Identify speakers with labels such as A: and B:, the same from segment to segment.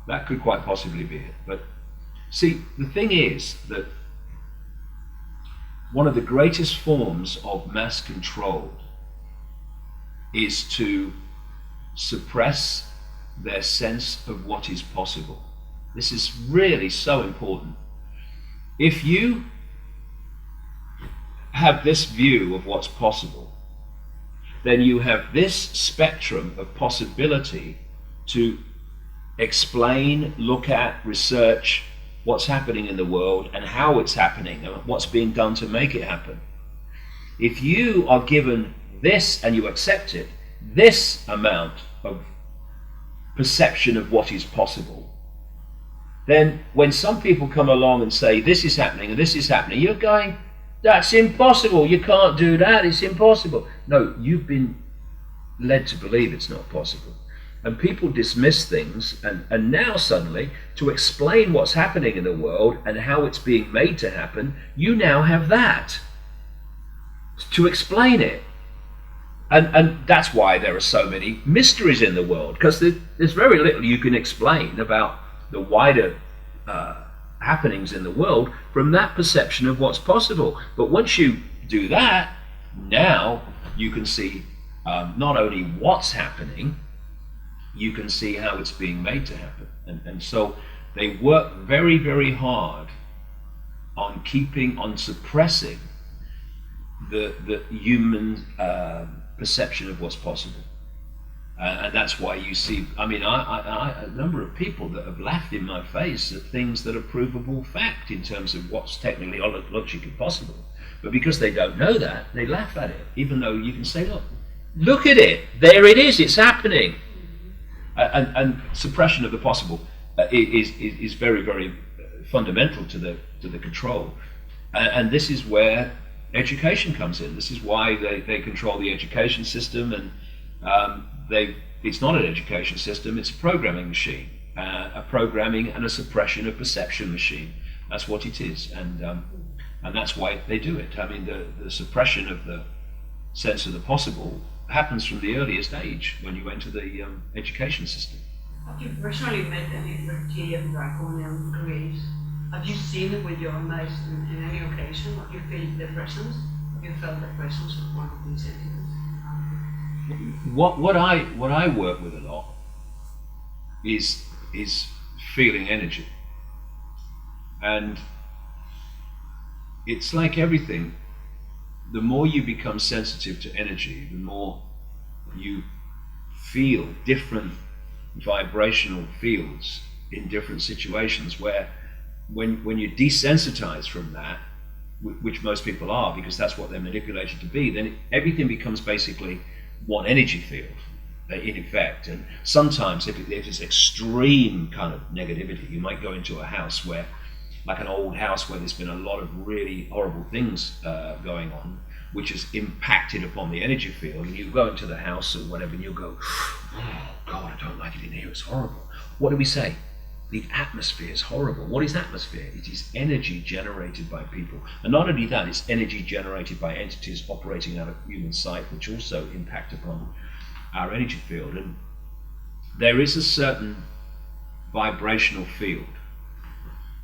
A: That could quite possibly be it. But see, the thing is that one of the greatest forms of mass control is to suppress their sense of what is possible. This is really so important. If you have this view of what's possible, then you have this spectrum of possibility to explain, look at, research what's happening in the world and how it's happening and what's being done to make it happen. If you are given this and you accept it, this amount of perception of what is possible, then when some people come along and say this is happening and this is happening, you're going, that's impossible, you can't do that, it's impossible. No, you've been led to believe it's not possible. And people dismiss things, and now suddenly, to explain what's happening in the world and how it's being made to happen, you now have that to explain it. And that's why there are so many mysteries in the world, because there's very little you can explain about the wider happenings in the world from that perception of what's possible. But once you do that, now you can see not only what's happening, you can see how it's being made to happen. And so they work very, very hard on suppressing the human perception of what's possible. And that's why you see, I mean, a number of people that have laughed in my face at things that are provable fact in terms of what's technically logically possible. But because they don't know that, they laugh at it, even though you can say, look at it, there it is, it's happening. And suppression of the possible is very, very fundamental to the control. And this is where education comes in. This is why they control the education system, and it's not an education system, it's a programming machine, a programming and a suppression of perception machine. That's what it is, and that's why they do it. I mean, the suppression of the sense of the possible happens from the earliest age when you enter the education system.
B: Have you personally met any reptilian, draconian creators? Have you seen it with your own eyes in any occasion? Have you felt the presence? Have you felt the presence of one of these entities?
A: What I work with a lot is feeling energy, and it's like everything. The more you become sensitive to energy, the more you feel different vibrational fields in different situations, where when you're desensitized from that, which most people are because that's what they're manipulated to be, then everything becomes basically one energy field in effect. And sometimes if it's extreme kind of negativity, you might go into a house where, like an old house where there's been a lot of really horrible things going on, which has impacted upon the energy field, and you go into the house or whatever and you go, oh God, I don't like it in here, it's horrible. What do we say? The atmosphere is horrible. What is atmosphere? It is energy generated by people. And not only that, it's energy generated by entities operating out of human sight, which also impact upon our energy field. And there is a certain vibrational field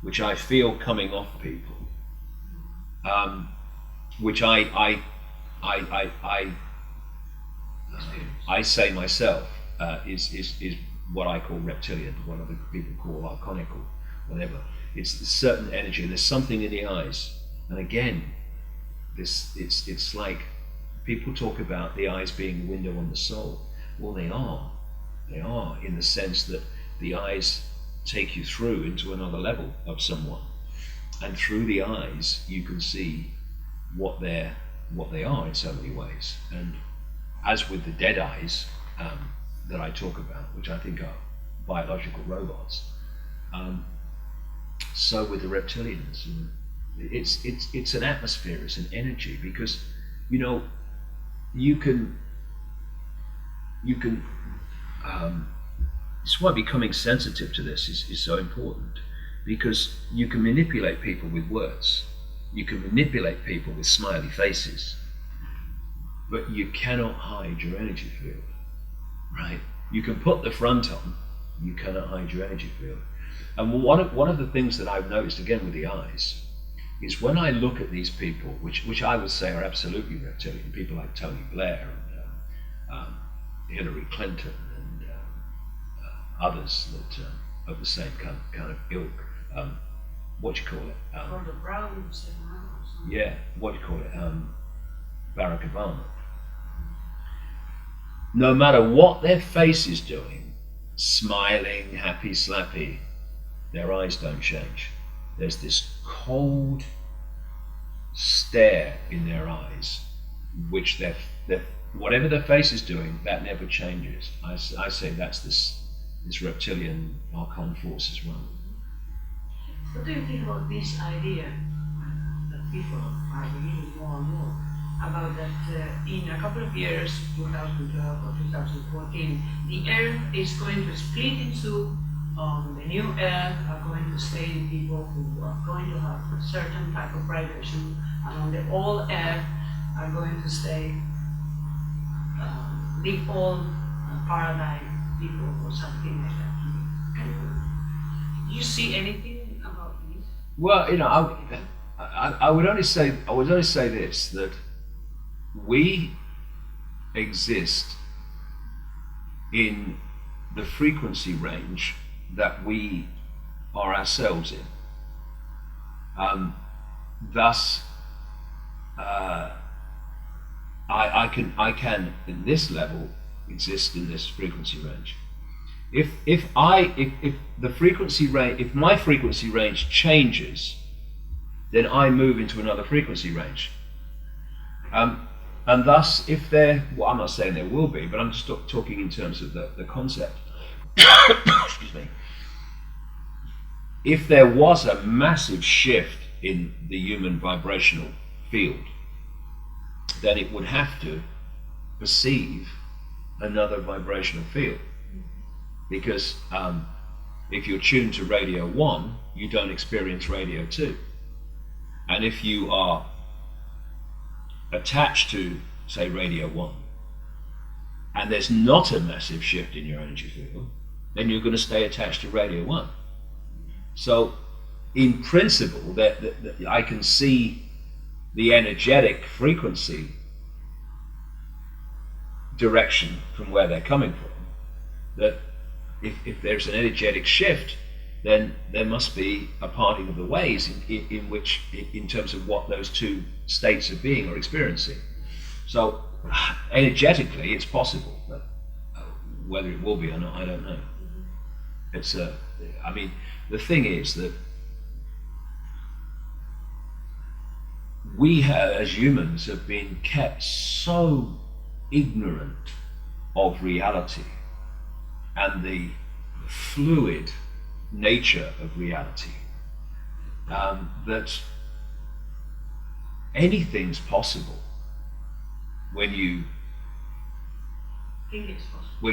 A: which I feel coming off people, which I say myself is what I call reptilian, what other people call archonic or whatever. It's a certain energy, and there's something in the eyes. And again, it's like people talk about the eyes being the window on the soul. Well, they are. They are, in the sense that the eyes take you through into another level of someone, and through the eyes you can see what they are in so many ways. And as with the dead eyes that I talk about, which I think are biological robots, so with the reptilians, it's an atmosphere, it's an energy, because you can it's why becoming sensitive to this is so important, because you can manipulate people with words, you can manipulate people with smiley faces, but you cannot hide your energy field, right? You can put the front on, You cannot hide your energy field. And one of the things that I've noticed, again with the eyes, is when I look at these people, which I would say are absolutely reptilian, people like Tony Blair and Hillary Clinton and others that of the same kind of ilk. What do you call it?
B: Gordon Brown,
A: yeah, what do you call it? Barack Obama. No matter what their face is doing, smiling, happy, slappy, their eyes don't change. There's this cold stare in their eyes, which they're whatever their face is doing, that never changes. I say that's this reptilian Archon force as well.
B: What do you think about this idea that people are believing more and more about that in a couple of years, 2012 or 2014, the Earth is going to split into the new Earth are going to stay people who are going to have a certain type of vibration, and on the old Earth are going to stay the old paradigm people or something like that. Do you see anything about this?
A: Well, you know, I would only say this, that we exist in the frequency range that we are ourselves in. Thus, I can in this level exist in this frequency range. If my frequency range changes, then I move into another frequency range. And thus, if there, well, I'm not saying there will be, but I'm just talking in terms of the concept. Excuse me. If there was a massive shift in the human vibrational field, then it would have to perceive another vibrational field. Because if you're tuned to radio 1, you don't experience radio 2. And if you are attached to, say, radio 1, and there's not a massive shift in your energy field, then you're going to stay attached to radio 1. So, in principle, that I can see the energetic frequency direction from where they're coming from. That if there's an energetic shift, then there must be a parting of the ways in which, in terms of what those two states of being are experiencing. So, energetically, it's possible, but whether it will be or not, I don't know. It's I mean, the thing is that we have, as humans, have been kept so ignorant of reality and the fluid nature of reality that anything's possible when you
B: think it's possible.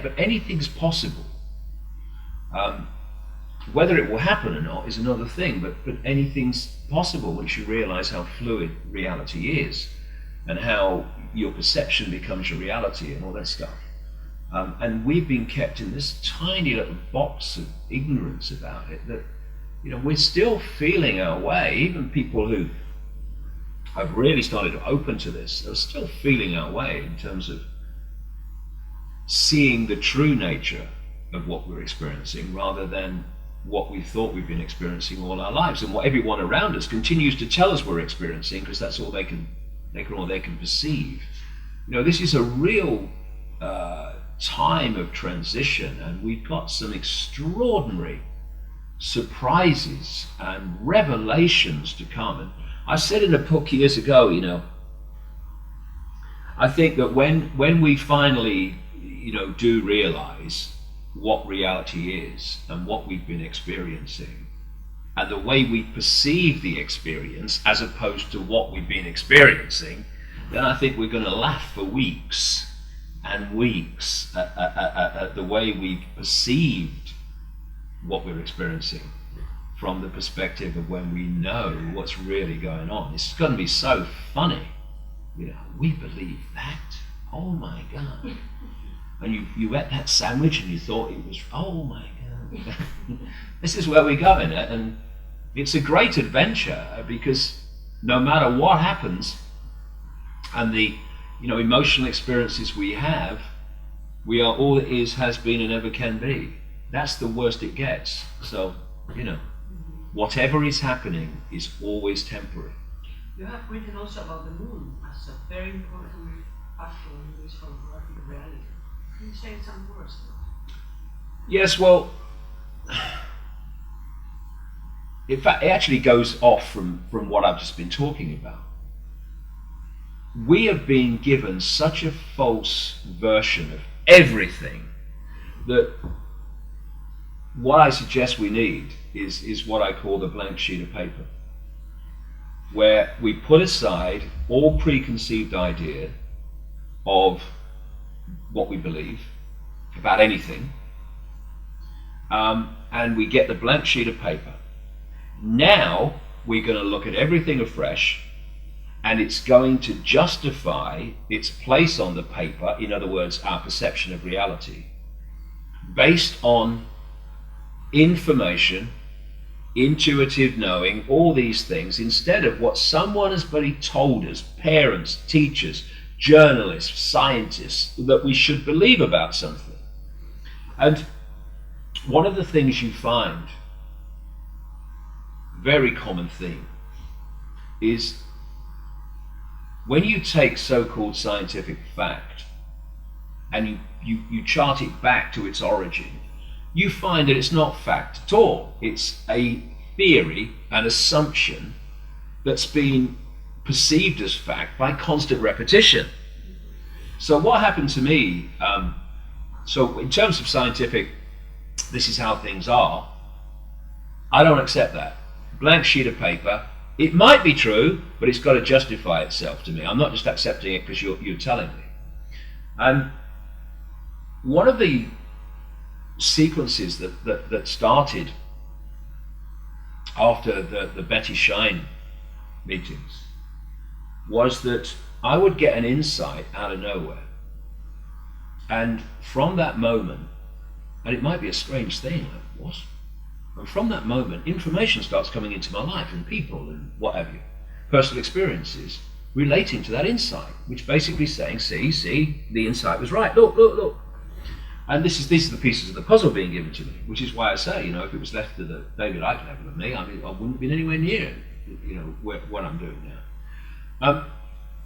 A: But anything's possible. Whether it will happen or not is another thing, but anything's possible once you realize how fluid reality is and how your perception becomes your reality and all that stuff. And we've been kept in this tiny little box of ignorance about it that, you know, we're still feeling our way. Even people who have really started to open to this are still feeling our way in terms of seeing the true nature of what we're experiencing rather than what we thought we've been experiencing all our lives, and what everyone around us continues to tell us we're experiencing because that's all they can perceive. You know, this is a real time of transition, and we've got some extraordinary surprises and revelations to come. And I said in a book years ago, you know, I think that when we finally, you know, do realize what reality is and what we've been experiencing and the way we perceive the experience as opposed to what we've been experiencing, then I think we're going to laugh for weeks and weeks at the way we've perceived what we're experiencing from the perspective of when we know what's really going on. It's going to be so funny. You know, we believe that. Oh my God. and you ate that sandwich and you thought it was, oh my God, this is where we're going. And it's a great adventure because no matter what happens and the emotional experiences we have, we are all it is, has been, and ever can be. That's the worst it gets. So, whatever is happening is always temporary.
B: You have written also about the moon as a very important factor in this holographic reality. Can you say some words?
A: Yes, well, in fact, it actually goes off from what I've just been talking about. We have been given such a false version of everything that what I suggest we need is what I call the blank sheet of paper, where we put aside all preconceived idea of what we believe about anything, and we get the blank sheet of paper. Now we're going to look at everything afresh, and it's going to justify its place on the paper, in other words, our perception of reality, based on information, intuitive knowing, all these things, instead of what someone has already told us, parents, teachers, journalists, scientists, that we should believe about something. And one of the things you find, very common theme, is when you take so-called scientific fact and you chart it back to its origin, you find that it's not fact at all. It's a theory, an assumption that's been perceived as fact by constant repetition. So what happened to me, so in terms of scientific, this is how things are, I don't accept that. Blank sheet of paper, it might be true, but it's got to justify itself to me. I'm not just accepting it because you're telling me. And one of the sequences that started after the Betty Shine meetings was that I would get an insight out of nowhere, and from that moment, and it might be a strange thing, like, what? And from that moment, information starts coming into my life, and people and what have you, personal experiences relating to that insight, which basically saying, see, the insight was right, look. And these are the pieces of the puzzle being given to me, which is why I say, if it was left to the David Icke level of me, I wouldn't have been anywhere near, what I'm doing now.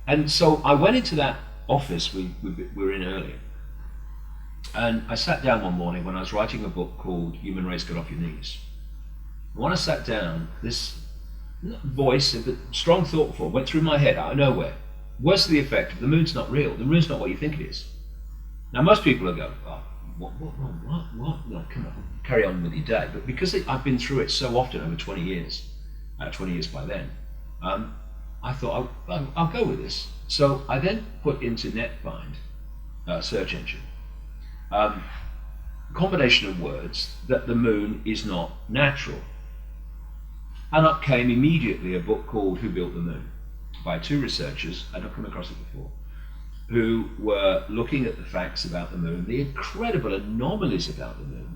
A: And so I went into that office we were in earlier, and I sat down one morning when I was writing a book called Human Race, Get Off Your Knees. And when I sat down, this voice, a strong thought form, went through my head out of nowhere. Worse to the effect of, the moon's not real, the moon's not what you think it is. Now most people will go, oh, what? No, come on, carry on with your day. But because I've been through it so often over 20 years, 20 years by then, I thought I'll go with this. So I then put into NetFind, search engine, combination of words that the moon is not natural. And up came immediately a book called Who Built the Moon by two researchers, I'd not come across it before, who were looking at the facts about the moon, the incredible anomalies about the moon,